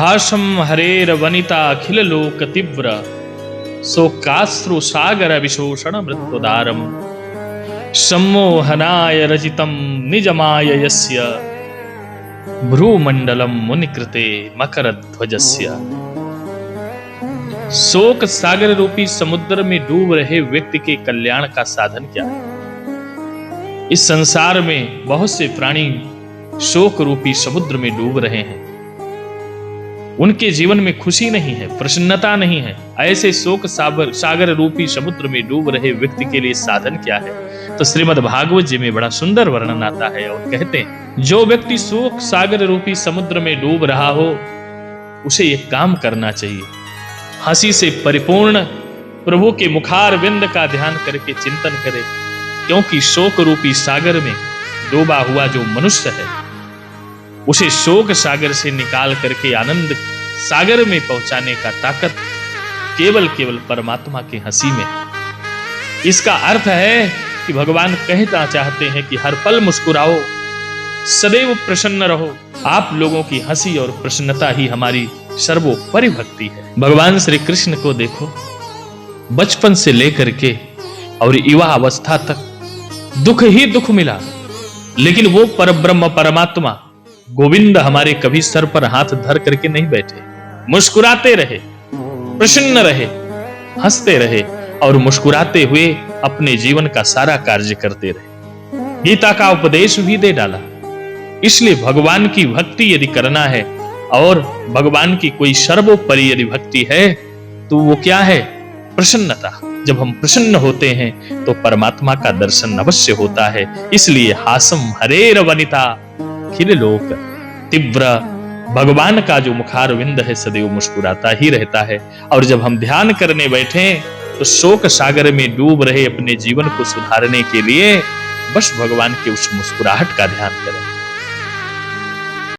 हाशम हरेर वनिता अखिल लोक तीव्र शोकाश्रु सागर विशोषण मृत्युदारम सम्मोहनाय रचितम निजमाय यस्य भ्रूमंडलम मुनिकृते मकर ध्वजस्य। शोक सागर रूपी समुद्र में डूब रहे व्यक्ति के कल्याण का साधन क्या है? इस संसार में बहुत से प्राणी शोक रूपी समुद्र में डूब रहे हैं। उनके जीवन में खुशी नहीं है, प्रसन्नता नहीं है। ऐसे शोक सागर रूपी समुद्र में डूब रहे व्यक्ति के लिए साधन क्या है? तो श्रीमद् भागवत जी में बड़ा सुंदर वर्णन आता है और कहते हैं, जो व्यक्ति शोक सागर रूपी समुद्र में डूब रहा हो उसे एक काम करना चाहिए। हंसी से परिपूर्ण प्रभु के मुखार विंद का ध्यान करके चिंतन करे, क्योंकि शोक रूपी सागर में डूबा हुआ जो मनुष्य है उसे शोक सागर से निकाल करके आनंद सागर में पहुंचाने का ताकत केवल परमात्मा की हंसी में। इसका अर्थ है कि भगवान कहना चाहते हैं कि हर पल मुस्कुराओ, सदैव प्रसन्न रहो। आप लोगों की हंसी और प्रसन्नता ही हमारी सर्वोपरि भक्ति है। भगवान श्री कृष्ण को देखो, बचपन से लेकर के और युवा अवस्था तक दुख ही दुख मिला, लेकिन वो परब्रह्म परमात्मा गोविंद हमारे कभी सर पर हाथ धर करके नहीं बैठे। मुस्कुराते रहे, प्रसन्न रहे, हंसते रहे और मुस्कुराते हुए अपने जीवन का सारा कार्य करते रहे। गीता का उपदेश भी दे डाला। इसलिए भगवान की भक्ति यदि करना है और भगवान की कोई सर्वोपरि यदि भक्ति है तो वो क्या है? प्रसन्नता। जब हम प्रसन्न होते हैं तो परमात्मा का दर्शन अवश्य होता है। इसलिए हासम हरेर वनिता अखिल लोक तीव्र, भगवान का जो मुखार विंद है सदैव मुस्कुराता ही रहता है। और जब हम ध्यान करने बैठे तो शोक सागर में डूब रहे अपने जीवन को सुधारने के लिए बस भगवान के उस मुस्कुराहट का ध्यान करें।